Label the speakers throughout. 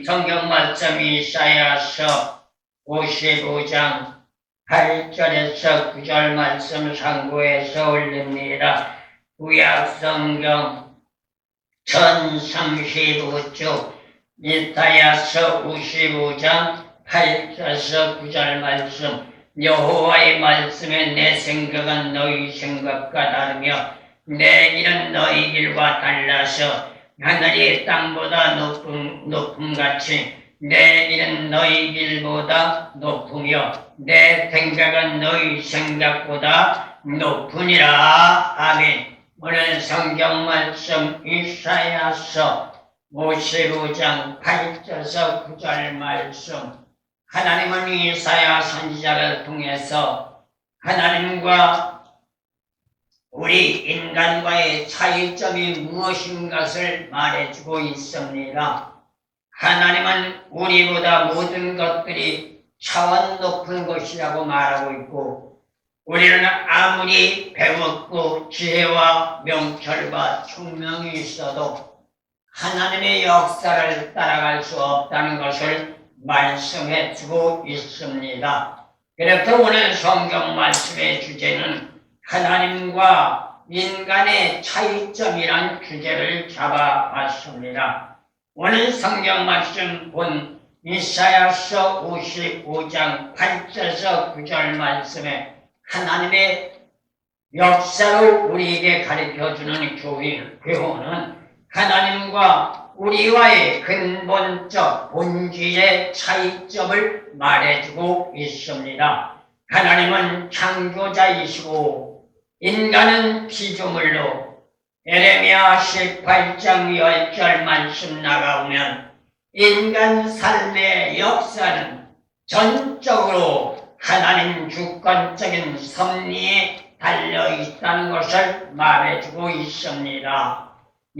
Speaker 1: 성경 말씀이 이사야서 55장 8절에서 9절 말씀 상고해서 올립니다. 구약 성경 1035쪽 이사야서 55장 8절에서 9절 말씀. 여호와의 말씀에 내 생각은 너희 생각과 다르며 내 길은 너희 길과 달라서 하늘이 땅보다 높음같이 내 길은 너희 길보다 높으며 내 생각은 너희 생각보다 높으니라. 아멘. 오늘 성경 말씀 이사야서 55장 8절에서 9절 말씀. 하나님은 이사야 선지자를 통해서 하나님과 우리 인간과의 차이점이 무엇인가를 말해주고 있습니다. 하나님은 우리보다 모든 것들이 차원 높은 것이라고 말하고 있고, 우리는 아무리 배웠고 지혜와 명철과 총명이 있어도 하나님의 역사를 따라갈 수 없다는 것을 말씀해주고 있습니다. 그래서 오늘 성경 말씀의 주제는 하나님과 인간의 차이점이란 주제를 잡아봤습니다. 오늘 성경 말씀 본 이사야서 55장 8절에서 9절 말씀에 하나님의 역사로 우리에게 가르쳐주는 교훈은 하나님과 우리와의 근본적 본질의 차이점을 말해주고 있습니다. 하나님은 창조자이시고 인간은 피조물로. 에레미야 18장 10절 말씀 나가오면 인간 삶의 역사는 전적으로 하나님 주권적인 섭리에 달려있다는 것을 말해주고 있습니다.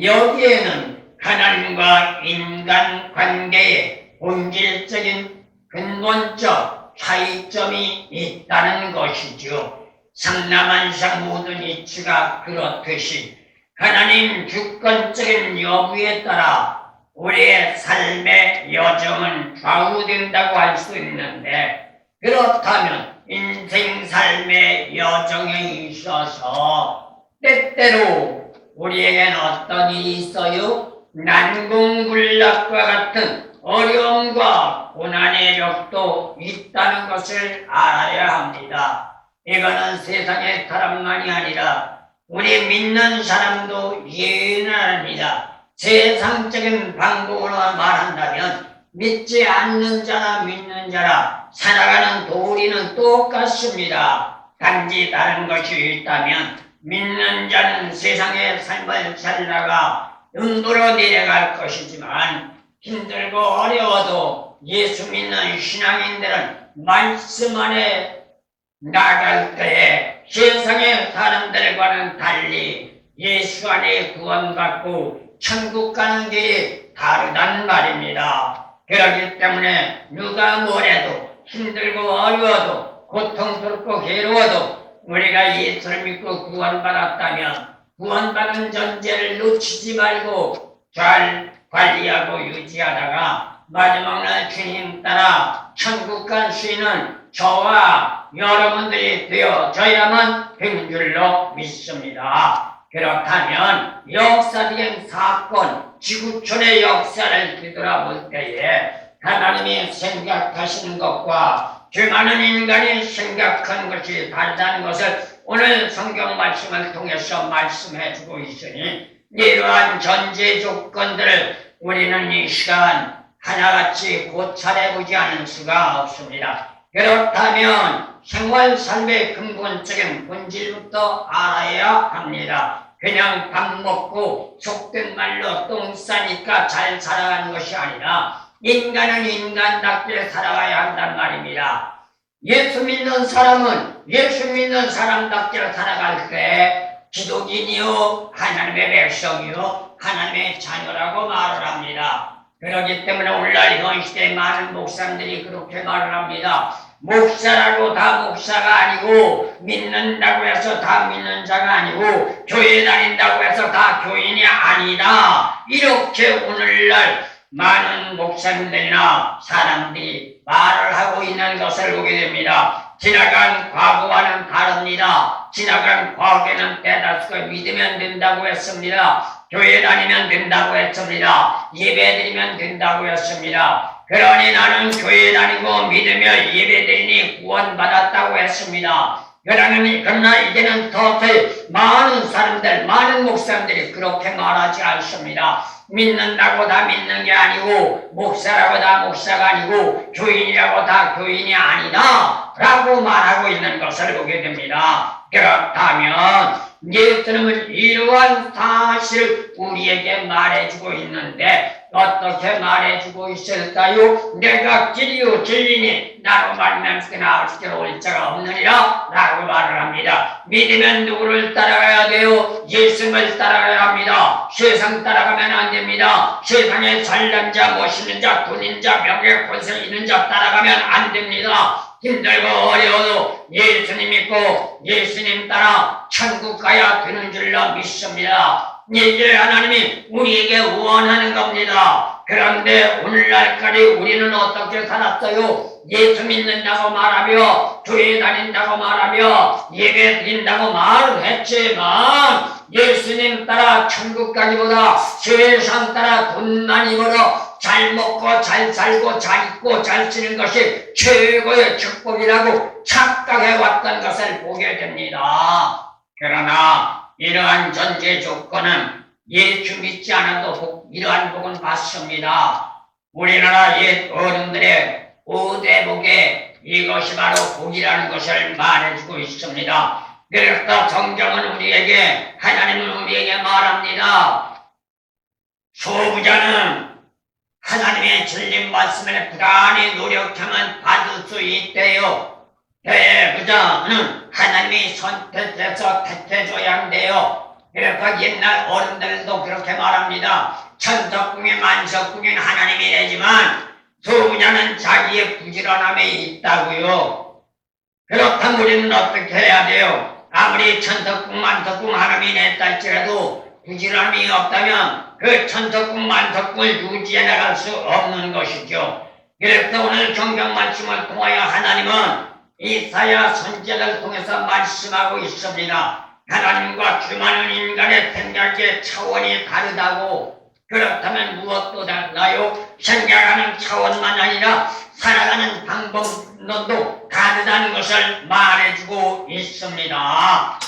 Speaker 1: 여기에는 하나님과 인간 관계의 본질적인 근본적 차이점이 있다는 것이죠. 상남한상 모든 이치가 그렇듯이 하나님 주권적인 여부에 따라 우리의 삶의 여정은 좌우된다고 할 수 있는데, 그렇다면 인생 삶의 여정에 있어서 때때로 우리에겐 어떤 일이 있어요? 난공불락과 같은 어려움과 고난의 벽도 있다는 것을 알아야 합니다. 이거는 세상의 사람만이 아니라 우리 믿는 사람도 예외는 아닙니다. 세상적인 방법으로 말한다면 믿지 않는 자나 믿는 자나 살아가는 도리는 똑같습니다. 단지 다른 것이 있다면 믿는 자는 세상의 삶을 살다가 음부로 내려갈 것이지만 힘들고 어려워도 예수 믿는 신앙인들은 말씀 안에 나갈 때에 세상의 사람들과는 달리 예수 안에 구원받고 천국 가는 길이 다르단 말입니다. 그렇기 때문에 누가 뭐래도 힘들고 어려워도 고통스럽고 괴로워도 우리가 예수를 믿고 구원받았다면 구원받은 전제를 놓치지 말고 잘 관리하고 유지하다가 마지막날 주님 따라 천국 갈 수 있는 저와 여러분들이 되어져야만 된 줄로 믿습니다. 그렇다면 역사적인 사건, 지구촌의 역사를 뒤돌아볼 때에 하나님이 생각하시는 것과 수많은 인간이 생각하는 것이 다르다는 것을 오늘 성경 말씀을 통해서 말씀해주고 있으니, 이러한 전제 조건들을 우리는 이 시간 하나같이 고찰해보지 않을 수가 없습니다. 그렇다면 생활 삶의 근본적인 본질부터 알아야 합니다. 그냥 밥 먹고 속된 말로 똥 싸니까 잘 살아가는 것이 아니라 인간은 인간답게 살아가야 한단 말입니다. 예수 믿는 사람은 예수 믿는 사람답게 살아갈 때 기독인이요 하나님의 백성이요 하나님의 자녀라고 말을 합니다. 그렇기 때문에 오늘날 현 시대에 많은 목사님들이 그렇게 말을 합니다. 목사라고 다 목사가 아니고, 믿는다고 해서 다 믿는 자가 아니고, 교회 다닌다고 해서 다 교인이 아니다. 이렇게 오늘날 많은 목사님들이나 사람들이 말을 하고 있는 것을 보게 됩니다. 지나간 과거와는 다릅니다. 지나간 과거에는 대다수가 믿으면 된다고 했습니다. 교회 다니면 된다고 했습니다. 예배 드리면 된다고 했습니다. 그러니 나는 교회 다니고 믿으며 예배 드리니 구원받았다고 했습니다. 그러나 이제는 더 많은 사람들, 많은 목사님들이 그렇게 말하지 않습니다. 믿는다고 다 믿는 게 아니고, 목사라고 다 목사가 아니고, 교인이라고 다 교인이 아니다 라고 말하고 있는 것을 보게 됩니다. 그렇다면 예수님은 이러한 사실을 우리에게 말해주고 있는데 어떻게 말해주고 있을까요? 내가 길이요 진리니 나로 말미암아 아버지께로 올 자가 없느니라 라고 말을 합니다. 믿으면 누구를 따라가야 돼요? 예수님을 따라가야 합니다. 세상 따라가면 안 됩니다. 세상에 잘난 자, 멋있는 자, 돈 있는 자, 명예, 권세 있는 자 따라가면 안 됩니다. 힘들고 어려워도 예수님 믿고 예수님 따라 천국 가야 되는 줄로 믿습니다. 이제 하나님이 우리에게 원하는 겁니다. 그런데 오늘날까지 우리는 어떻게 살았어요? 예수 믿는다고 말하며 교회 다닌다고 말하며 예배 드린다고 말을 했지만 예수님 따라 천국 가기보다 세상 따라 돈 많이 벌어 잘 먹고 잘 살고 잘 입고 잘 쓰는 것이 최고의 축복이라고 착각해 왔던 것을 보게 됩니다. 그러나 이러한 전제 조건은 예수 믿지 않아도 이러한 복은 받습니다. 우리나라 옛 어른들의 오대복에 이것이 바로 복이라는 것을 말해주고 있습니다. 그래서 성경은 우리에게, 하나님은 우리에게 말합니다. 소부자는 하나님의 진리 말씀을 부단히 노력하면 받을 수 있대요. 대부자는 하나님이 선택해서 택해줘야 한대요. 그래서 옛날 어른들도 그렇게 말합니다. 천석궁인 만석궁인 하나님이 되지만 소부자는 자기의 부지런함에 있다고요. 그렇다면 우리는 어떻게 해야 돼요? 아무리 천석궁 만석궁 하나님이 냈다 할지라도 부지런함이 없다면 그 천석궁 만석궁을 유지해 나갈 수 없는 것이죠. 그래서 오늘 성경 말씀을 통하여 하나님은 이사야 선지자를 통해서 말씀하고 있습니다. 하나님과 수많은 인간의 생각의 차원이 다르다고. 그렇다면 무엇도 달라요? 생각하는 차원만 아니라 살아가는 방법론도 다르다는 것을 말해주고 있습니다.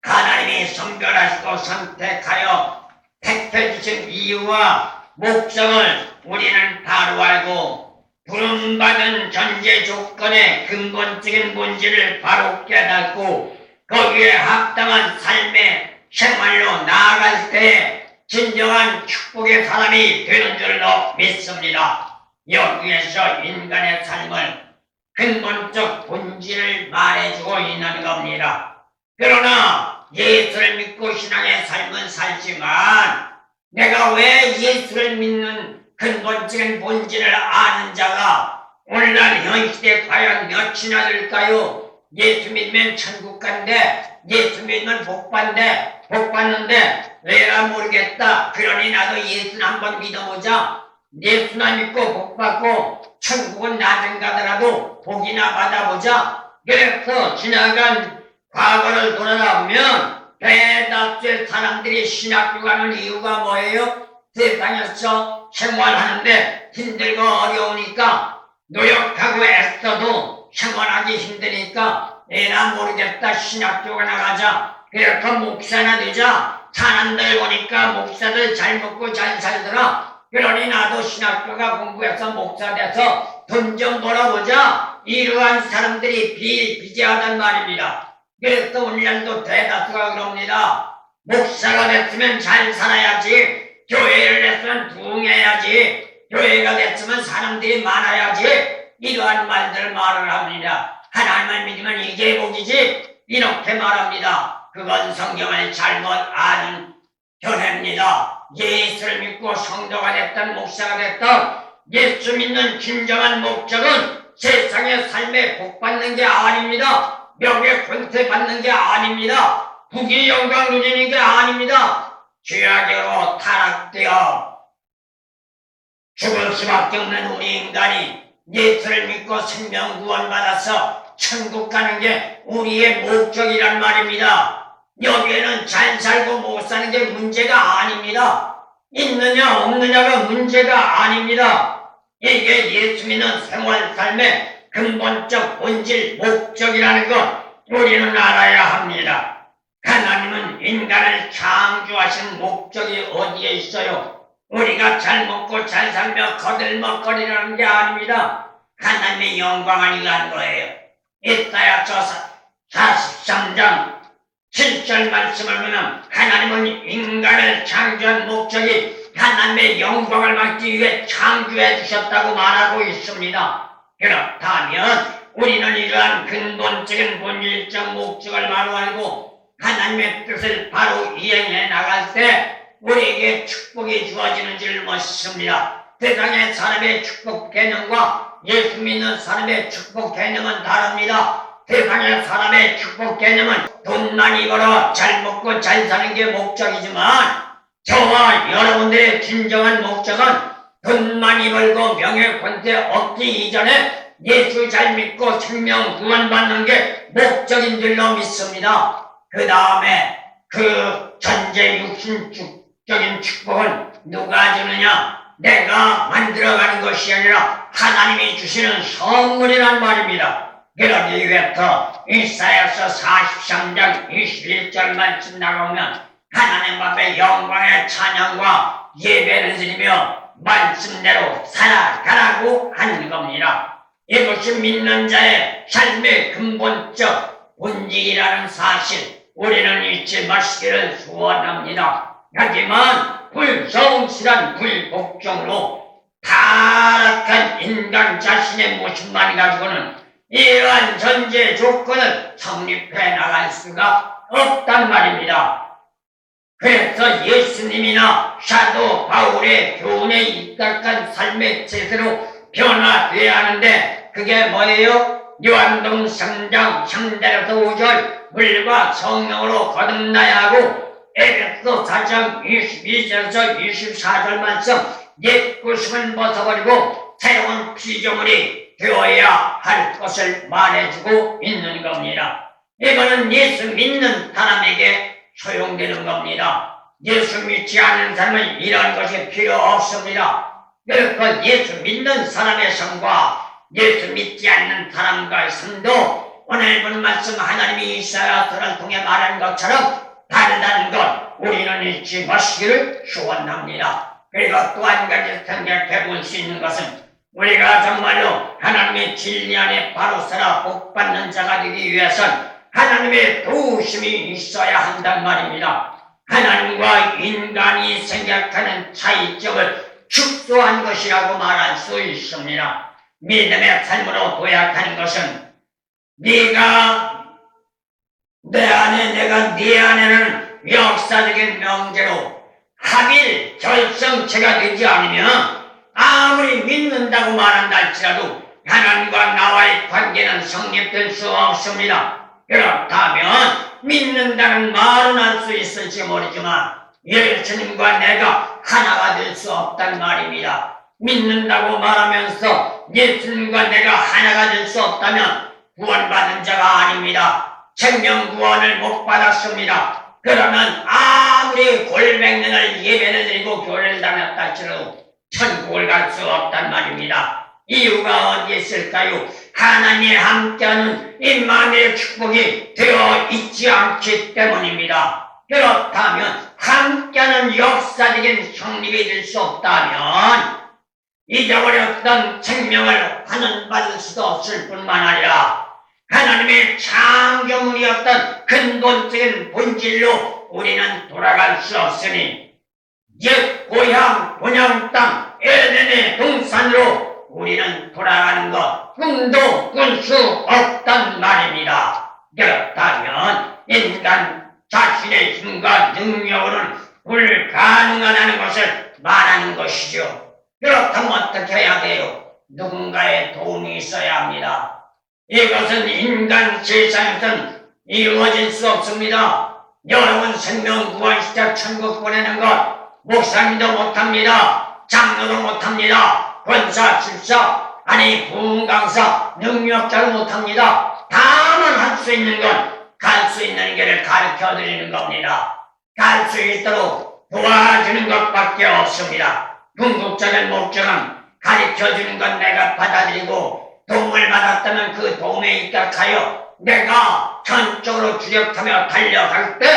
Speaker 1: 하나님이 선별하시고 선택하여 택해주신 이유와 목적을 우리는 바로 알고 부름받은 전제 조건의 근본적인 본질을 바로 깨닫고 거기에 합당한 삶의 생활로 나아갈 때 진정한 축복의 사람이 되는 줄로 믿습니다. 여기에서 인간의 삶을 근본적 본질을 말해주고 있는 겁니다. 그러나 예수를 믿고 신앙의 삶은 살지만 내가 왜 예수를 믿는 근본적인 본질을 아는 자가 오늘날 현 시대에 과연 몇이나 될까요? 예수 믿으면 천국 간대, 예수 믿으면 복 받는데 왜라 모르겠다. 그러니 나도 예수는 한번 믿어보자. 예수나 믿고 복 받고 천국은 나중 가더라도 복이나 받아보자. 그래서 지나간 과거를 돌아보면 대다수의 사람들이 신학교 가는 이유가 뭐예요? 세상에서 생활하는데 힘들고 어려우니까 노력하고 애써도 생활하기 힘드니까 에라 모르겠다. 신학교가 나가자. 그래서 목사나 되자. 사람들 보니까 목사들 잘 먹고 잘 살더라. 그러니 나도 신학교가 공부해서 목사 돼서 돈 좀 벌어보자. 이러한 사람들이 비재하단 말입니다. 그래서 오늘날도 대다수가 그럽니다. 목사가 됐으면 잘 살아야지. 교회를 했으면 부흥해야지. 교회가 됐으면 사람들이 많아야지. 이러한 말을 합니다. 하나님을 믿으면 이게 복이지. 이렇게 말합니다. 그건 성경을 잘못 아는 견해입니다. 예수를 믿고 성도가 됐든 목사가 됐든 예수 믿는 진정한 목적은 세상의 삶에 복 받는 게 아닙니다. 명예 권세 받는 게 아닙니다. 부귀 영광 누리는 게 아닙니다. 죄악으로 타락되어 죽을 수밖에 없는 우리 인간이 예수를 믿고 생명 구원받아서 천국 가는 게 우리의 목적이란 말입니다. 여기에는 잘 살고 못 사는 게 문제가 아닙니다. 있느냐 없느냐가 문제가 아닙니다. 이게 예수 믿는 생활 삶의 근본적 본질 목적이라는 것 우리는 알아야 합니다. 하나님은 인간을 창조하신 목적이 어디에 있어요? 우리가 잘 먹고 잘 살며 거들먹거리라는 게 아닙니다. 하나님의 영광을 위한 거예요. 이사야서 43장 7절 말씀을 보면 하나님은 인간을 창조한 목적이 하나님의 영광을 받기 위해 창조해 주셨다고 말하고 있습니다. 그렇다면 우리는 이러한 근본적인 본질적 목적을 바로 알고 하나님의 뜻을 바로 이행해 나갈 때 우리에게 축복이 주어지는 줄 믿습니다. 세상의 사람의 축복 개념과 예수 믿는 사람의 축복 개념은 다릅니다. 세상의 사람의 축복 개념은 돈 많이 벌어 잘 먹고 잘 사는 게 목적이지만 저와 여러분들의 진정한 목적은 돈 많이 벌고 명예 권세 얻기 이전에 예수 잘 믿고 생명 구원받는 게 목적인 줄로 믿습니다. 그 다음에 그 전제 육신적인 축복은 누가 주느냐? 내가 만들어가는 것이 아니라 하나님이 주시는 선물이란 말입니다. 그러기 위해서 이사야서 43장 21절 말씀 나가면 하나님 앞에 영광의 찬양과 예배를 드리며 말씀대로 살아가라고 하는 겁니다. 이것이 믿는 자의 삶의 근본적 본질이라는 사실 우리는 잊지 마시기를 소원합니다. 하지만 불성실한 불복종으로 타락한 인간 자신의 모습만 가지고는 이러한 전제 조건을 성립해 나갈 수가 없단 말입니다. 그래서 예수님이나 사도 바울의 교훈에 입각한 삶의 체제로 변화되어야 하는데 그게 뭐예요? 요한복음 3장 3절에서 5절 물과 성령으로 거듭나야 하고 에베소 4장 22절에서 24절 말씀 옛 구습을 벗어버리고 새로운 피조물이 되어야 할 것을 말해주고 있는 겁니다. 이거는 예수 믿는 사람에게 소용되는 겁니다. 예수 믿지 않는 사람은 이런 것이 필요 없습니다. 그래서 예수 믿는 사람의 삶과 예수 믿지 않는 사람과의 삶도 오늘 본 말씀 하나님이 이사야서를 통해 말한 것처럼 다르다는 것 우리는 잊지 마시기를 소원합니다. 그리고 또 한 가지 생각해 볼 수 있는 것은 우리가 정말로 하나님의 진리 안에 바로 살아 복받는 자가 되기 위해선 하나님의 도우심이 있어야 한단 말입니다. 하나님과 인간이 생각하는 차이점을 축소한 것이라고 말할 수 있습니다. 믿음의 삶으로 도약하는 것은 네가 내 안에 내가 네 안에는 역사적인 명제로 합일 결성체가 되지 않으면 아무리 믿는다고 말한다 할지라도 하나님과 나와의 관계는 성립될 수 없습니다. 그렇다면 믿는다는 말은 할 수 있을지 모르지만 예수님과 내가 하나가 될 수 없단 말입니다. 믿는다고 말하면서 예수님과 내가 하나가 될 수 없다면 구원받은 자가 아닙니다. 생명 구원을 못 받았습니다. 그러면 아무리 골백년을 예배를 드리고 교회를 다녔다 할지라도 천국을 갈 수 없단 말입니다. 이유가 어디에 있을까요? 하나님이 함께하는 임마누엘 축복이 되어 있지 않기 때문입니다. 그렇다면 함께하는 역사적인 성립이 될 수 없다면 잊어버렸던 생명을 환원받을 수도 없을 뿐만 아니라 하나님의 창조물이었던 근본적인 본질로 우리는 돌아갈 수 없으니 옛 고향 본향 땅 에덴의 동산으로 우리는 돌아가는 것 꿈도 꿀 수 없단 말입니다. 그렇다면 인간 자신의 힘과 능력으로는 불가능하다는 것을 말하는 것이죠. 그렇다면 어떻게 해야 돼요? 누군가의 도움이 있어야 합니다. 이것은 인간 세상에서는 이루어질 수 없습니다. 여러분 생명 구원시켜 천국 보내는 것 목사님도 못합니다. 장로도 못합니다. 권사, 집사, 아니 부흥강사, 능력자도 못합니다. 다만 할 수 있는 건 갈 수 있는 길을 가르쳐 드리는 겁니다. 갈 수 있도록 도와주는 것밖에 없습니다. 궁극적인 목적은 가르쳐 주는 건 내가 받아들이고 도움을 받았다면 그 도움에 입각하여 내가 전적으로 주력하며 달려갈 때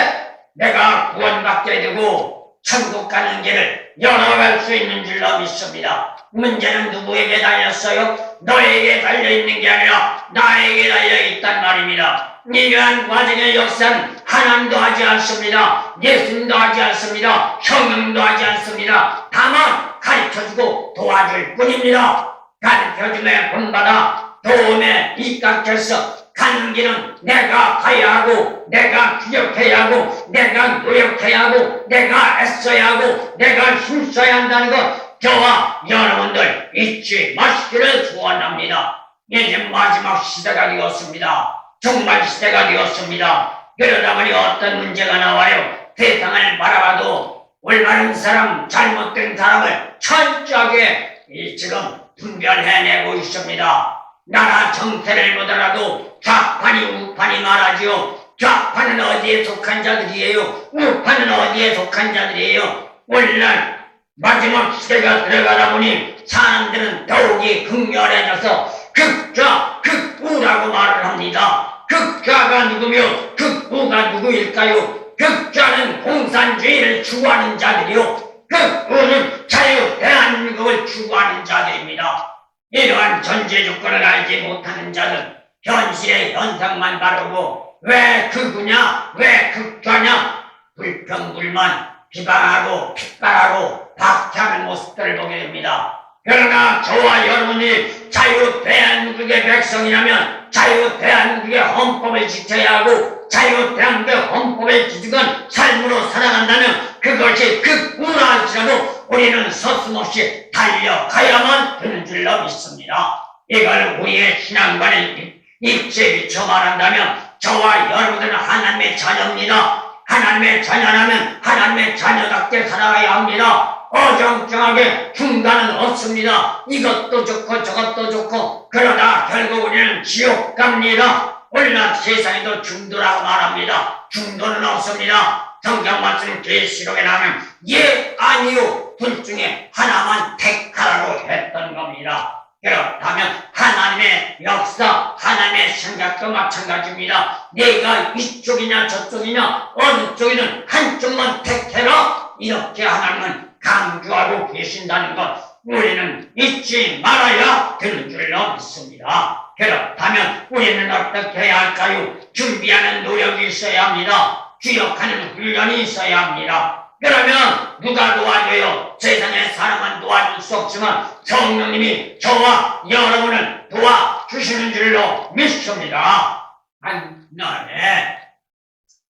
Speaker 1: 내가 구원받게 되고 천국 가는 길을 열어갈 수 있는 줄로 믿습니다. 문제는 누구에게 달렸어요? 너에게 달려있는 게 아니라 나에게 달려있단 말입니다. 이러한 과정의 역사는 하나님도 하지 않습니다. 예수님도 하지 않습니다. 성령도 하지 않습니다. 다만 가르쳐주고 도와줄 뿐입니다. 가르쳐줌에 본받아 도움에 입각해서 가는 길은 내가 가야 하고 내가 주력해야 하고 내가 노력해야 하고 내가 애써야 하고 내가 힘써야 한다는 것 저와 여러분들 잊지 마시기를 소원합니다. 이제 마지막 시대가 되었습니다. 종말 시대가 되었습니다. 그러다 보니 어떤 문제가 나와요. 세상을 바라봐도 올바른 사람, 잘못된 사람을 철저하게 지금 분별해내고 있습니다. 나라 정세를 보더라도 좌판이 우판이 말하지요. 좌판은 어디에 속한 자들이에요? 우판은 어디에 속한 자들이에요? 오늘날 마지막 시대가 들어가다 보니 사람들은 더욱이 극렬해져서 극좌, 극우라고 말을 합니다. 극좌가 누구며 극우가 누구일까요? 극좌는 공산주의를 추구하는 자들이요. 극우는 자유 대한민국을 추구하는 자들입니다. 이러한 전제 조건을 알지 못하는 자는 현실의 현상만 바르고 왜 극우냐, 왜 극좌냐 불평불만 비방하고 핍박하고 박해하는 모습들을 보게 됩니다. 그러나 저와 여러분이 자유 대한민국의 백성이라면 자유 대한민국의 헌법을 지켜야 하고 자유 대한민국의 헌법의 기준은 삶으로 살아간다면 그것이 극우라 할지라도 우리는 서슴없이 달려가야만 되는 줄로 믿습니다. 이걸 우리의 신앙관에 입체 비춰 말한다면 저와 여러분들은 하나님의 자녀입니다. 하나님의 자녀라면 하나님의 자녀답게 살아가야 합니다. 어정쩡하게 중간은 없습니다. 이것도 좋고 저것도 좋고 그러다 결국 우리는 지옥 갑니다. 오늘날 세상에도 중도라고 말합니다. 중도는 없습니다. 성경 말씀 계시록에 나오면 예 아니요 둘 중에 하나만 택하라고 했던 겁니다. 그렇다면 하나님의 역사, 하나님의 생각도 마찬가지입니다. 내가 이쪽이냐 저쪽이냐 어느 쪽이든 한쪽만 택해라 이렇게 하나님은 강조하고 계신다는 것 우리는 잊지 말아야 되는 줄로 믿습니다. 그렇다면 우리는 어떻게 해야 할까요? 준비하는 노력이 있어야 합니다. 주력하는 훈련이 있어야 합니다. 그러면 누가 도와줘요? 세상의 사람은 도와줄 수 없지만 성령님이 저와 여러분을 도와주시는 줄로 믿습니다. 하나님의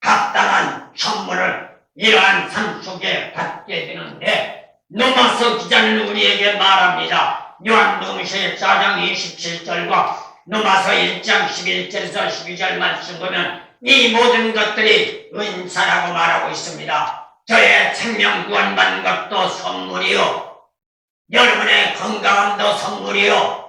Speaker 1: 합당한 선물을 이러한 삶 속에 받게 되는데 로마서 기자는 우리에게 말합니다. 요한복음 4장 27절과 로마서 1장 11절에서 12절 말씀 보면 이 모든 것들이 은사라고 말하고 있습니다. 저의 생명 구원받는 것도 선물이요. 여러분의 건강함도 선물이요.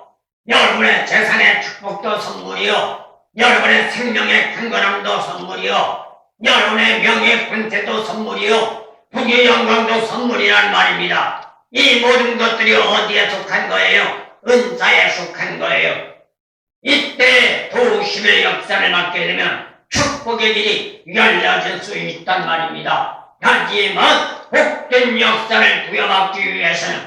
Speaker 1: 여러분의 재산의 축복도 선물이요. 여러분의 생명의 강건함도 선물이요. 여러분의 명예 권세도 선물이요. 부귀 영광도 선물이란 말입니다. 이 모든 것들이 어디에 속한 거예요? 은사에 속한 거예요. 이때 도우심의 역사를 맡게 되면 축복의 길이 열려질 수 있단 말입니다. 하지만 복된 역사를 부여받기 위해서는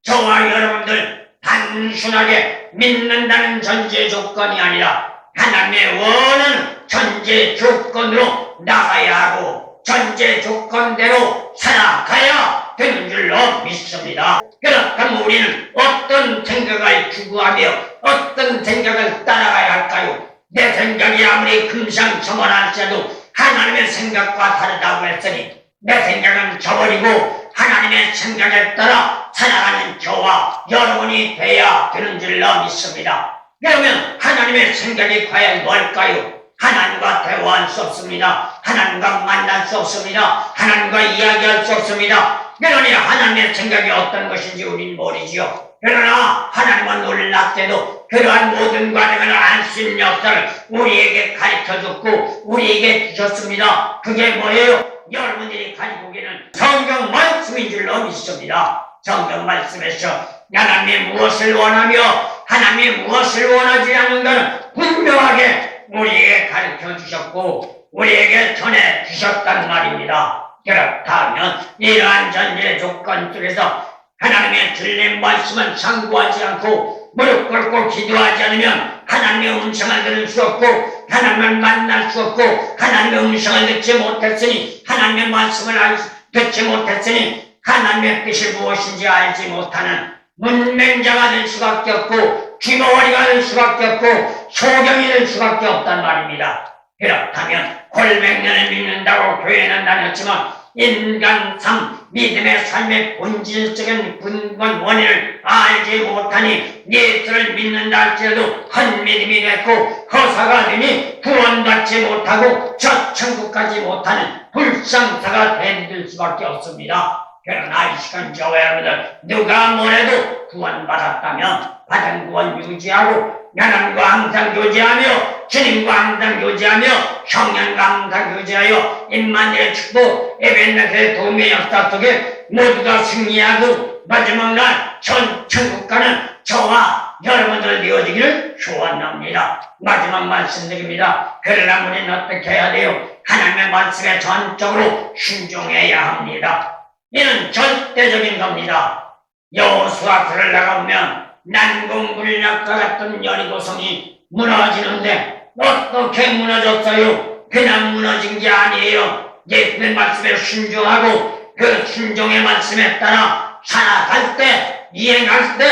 Speaker 1: 저와 여러분들 단순하게 믿는다는 전제 조건이 아니라 하나님의 원하는 전제 조건으로 나가야 하고 전제 조건대로 살아가야 되는 줄로 믿습니다. 그렇다면 우리는 어떤 생각을 추구하며 어떤 생각을 따라가야 할까요? 내 생각이 아무리 금상첨화할지라도 하나님의 생각과 다르다고 했으니 내 생각은 저버리고 하나님의 생각에 따라 살아가는 저와 여러분이 돼야 되는 줄로 믿습니다. 그러면 하나님의 생각이 과연 뭘까요? 하나님과 대화할 수 없습니다. 하나님과 만날 수 없습니다. 하나님과 이야기할 수 없습니다. 그러니 하나님의 생각이 어떤 것인지 우리는 모르지요. 그러나 하나님은 놀랍게도 그러한 모든 과정을 알 수 있는 역사를 우리에게 가르쳐줬고 우리에게 주셨습니다. 그게 뭐예요? 여러분들이 가지고 계는 성경 말씀인 줄로 믿습니다. 성경 말씀에서 하나님이 무엇을 원하며 하나님이 무엇을 원하지 않는가는 분명하게 우리에게 가르쳐 주셨고 우리에게 전해 주셨단 말입니다. 그렇다면 이러한 전제 조건 속에서 하나님의 들린 말씀은 상고하지 않고 무릎 꿇고 기도하지 않으면 하나님의 음성을 들을 수 없고 하나님을 만날 수 없고 하나님의 음성을 듣지 못했으니 하나님의 말씀을 듣지 못했으니 하나님의 뜻이 무엇인지 알지 못하는 문맹자가 될 수밖에 없고 귀머거리가 될 수밖에 없고 소경이 될 수밖에 없단 말입니다. 그렇다면 골백년을 믿는다고 교회는 다녔지만 인간 삶, 믿음의 삶의 본질적인 근본 원인을 알지 못하니 예수를 믿는다 할지라도 헛믿음이 됐고 허사가 되니 구원받지 못하고 저 천국 가지 못하는 불상사가 될 수밖에 없습니다. 그러나 이 시간 저와 여러분들 누가 뭐래도 구원받았다면 받은 구원 유지하고 하나님과 항상 교제하며 주님과 항상 교제하며 성령과 항상 교제하여 임마누엘의 축복 에벤네셀의 도움의 역사 속에 모두가 승리하고 마지막 날 전 천국 가는 저와 여러분들 되어지기를 소원합니다. 마지막 말씀드립니다. 그러나 우리는 어떻게 해야 돼요? 하나님의 말씀에 전적으로 순종해야 합니다. 이는 절대적인 겁니다. 여호수아서를 나가보면 난공불락과 같은 여리고성이 무너지는데 어떻게 무너졌어요? 그냥 무너진 게 아니에요. 예수의 말씀에 순종하고 그 순종의 말씀에 따라 살아갈 때 이행할 때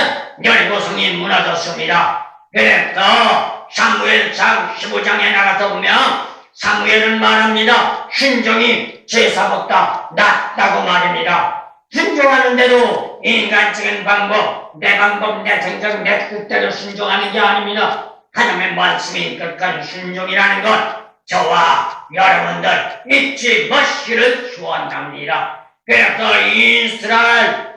Speaker 1: 여리고성이 무너졌습니다. 그래서 사무엘상 15장에 나가서 보면 사무엘은 말합니다. 순종이 제사보다 낫다고 말입니다. 순종하는데도 인간적인 방법, 내 생각, 내 뜻대로 순종하는 게 아닙니다. 하나님의 말씀이 끝까지 순종이라는 것 저와 여러분들 잊지 마시기를 소원합니다. 그래서 이스라엘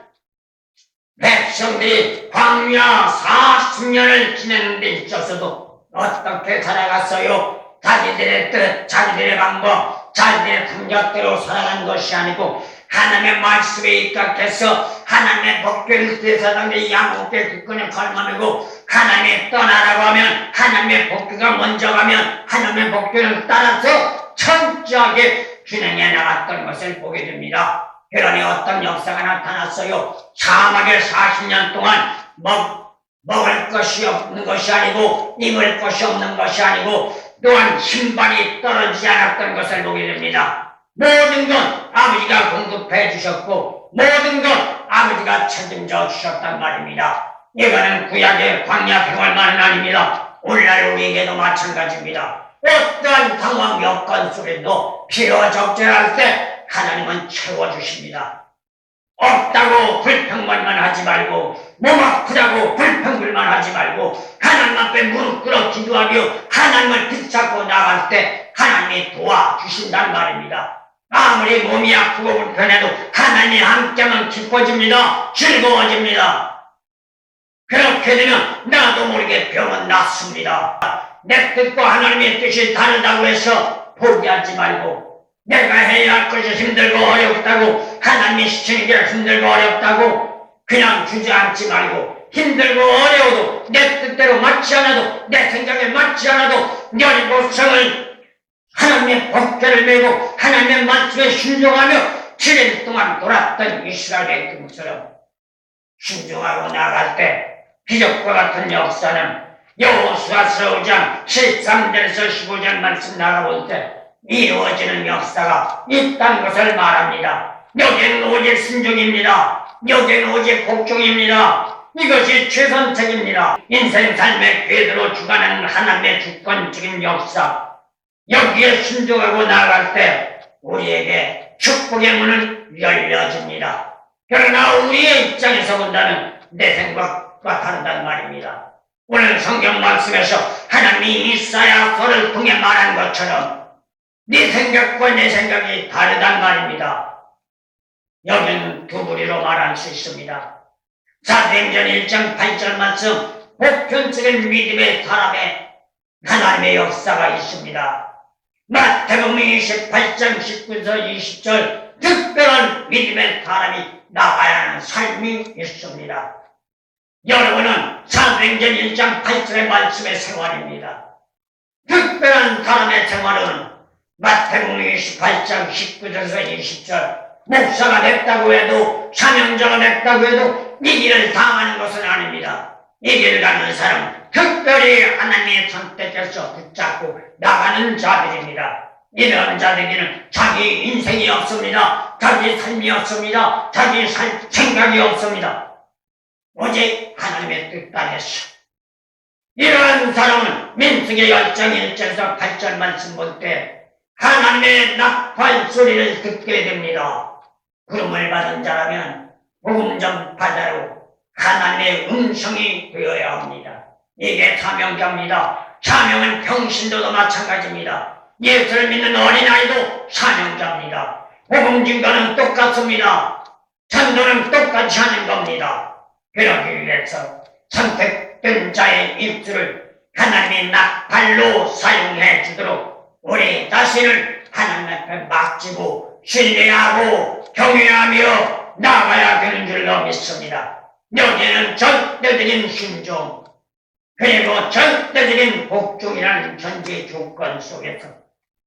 Speaker 1: 백성들이 광야 40년을 지내는 데 있어서도 어떻게 살아갔어요? 자기들의 뜻, 자기들의 방법, 자기들의 풍력대로 살아간 것이 아니고 하나님의 말씀에 입각해서 하나님의 법궤를 대사당의 양국의 국권에 걸머매고 하나님이 떠나라고 하면 하나님의 법궤가 먼저 가면 하나님의 법궤를 따라서 철저하게 진행해 나갔던 것을 보게 됩니다. 그러니 어떤 역사가 나타났어요. 사막에 40년 동안 먹을 것이 없는 것이 아니고 입을 것이 없는 것이 아니고 또한 신발이 떨어지지 않았던 것을 보게 됩니다. 모든 것 아버지가 공급해 주셨고 모든 것 아버지가 책임져 주셨단 말입니다. 이거는 구약의 광야 생활만은 아닙니다. 오늘날 우리에게도 마찬가지입니다. 어떠한 상황 여건 속에도 필요와 적절할 때 하나님은 채워주십니다. 없다고 불평만만 하지 말고 몸 아프다고 불평불만 하지 말고 하나님 앞에 무릎 꿇어 기도하며 하나님을 붙잡고 나갈 때 하나님이 도와주신단 말입니다. 아무리 몸이 아프고 불편해도 하나님이 함께하면 기뻐집니다. 즐거워집니다. 그렇게 되면 나도 모르게 병은 낫습니다. 내 뜻과 하나님의 뜻이 다르다고 해서 포기하지 말고 내가 해야 할 것이 힘들고 어렵다고 하나님이 시키는 게 힘들고 어렵다고 그냥 주저앉지 말고 힘들고 어려워도 내 뜻대로 맞지 않아도 내 생각에 맞지 않아도 여리고성을 하나님의 법궤를 메고 하나님의 말씀에 순종하며 7일 동안 돌았던 이스라엘 백성처럼 순종하고 나갈 때 기적과 같은 역사는 여호수아서 5장 13절에서 15절 말씀 나가볼 때 이루어지는 역사가 있다는 것을 말합니다. 여기는 오직 순종입니다. 여기는 오직 복종입니다. 이것이 최선책입니다. 인생 삶의 궤도로 주관하는 하나님의 주권적인 역사. 여기에 순종하고 나아갈 때 우리에게 축복의 문은 열려집니다. 그러나 우리의 입장에서 본다면 내 생각과 다르단 말입니다. 오늘 성경 말씀에서 하나님이 이사야서를 통해 말한 것처럼 네 생각과 내 생각이 다르단 말입니다. 여기는 두 부리로 말할 수 있습니다. 사도행전 1장 8절 말씀, 보편적인 믿음의 사람의 하나님의 역사가 있습니다. 마태복음 28장 19절 20절, 특별한 믿음의 사람이 나가야 하는 삶이 있습니다. 여러분은 사도행전 1장 8절의 말씀의 생활입니다. 특별한 사람의 생활은 마태복음 28장 19절에서 20절, 목사가 됐다고 해도 사명자가 됐다고 해도 이 길을 당하는 것은 아닙니다. 이 길을 가는 사람은 특별히 하나님의 선택해서 붙잡고 나가는 자들입니다. 이런 자들에게는 자기 인생이 없습니다. 자기 삶이 없습니다. 자기 생각이 없습니다. 오직 하나님의 뜻 안에서. 이러한 사람은 민수기 10장 1절에서 8절 말씀 볼 때 하나님의 나팔 소리를 듣게 됩니다. 부름을 받은 자라면 복음 전파자로 하나님의 음성이 되어야 합니다. 이게 사명자입니다. 사명은 평신도도 마찬가지입니다. 예수를 믿는 어린아이도 사명자입니다. 복음 증거는 똑같습니다. 전도는 똑같이 하는 겁니다. 그러기 위해서 선택된 자의 입술을 하나님의 나팔로 사용해 주도록 우리 자신을 하나님 앞에 맡기고 신뢰하고 경외하며 나가야 되는 줄로 믿습니다. 여기에는 절대적인 순종 그리고 절대적인 복종이라는 전제 조건 속에서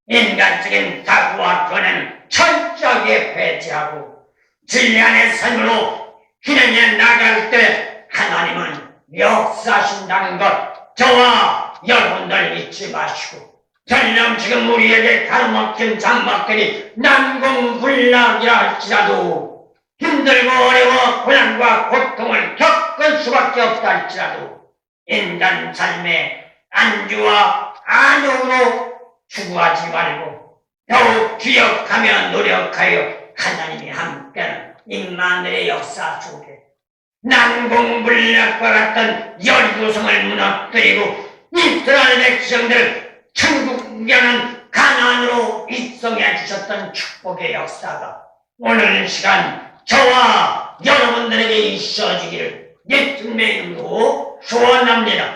Speaker 1: 인간적인 사고와 견해는 철저하게 배제하고 진리 안의 삶으로 진행해 나갈 때 하나님은 역사하신다는 것 저와 여러분들 잊지 마시고 전령 지금 우리에게 가로막힌 장막들이 난공불락이라 할지라도 힘들고 어려워 고난과 고통을 겪을 수밖에 없다 할지라도 인간 삶의 안주와 안욕으로 추구하지 말고 더욱 기억하며 노력하여 하나님이 함께하는 임마누엘의 역사 속에 난공불락과 같은 열조성을 무너뜨리고 이스라엘 백성들을 천국이라는 가나안으로 입성해 주셨던 축복의 역사가 오늘 시간 저와 여러분들에게 있어지기를 예수님의 이름으로 소원합니다.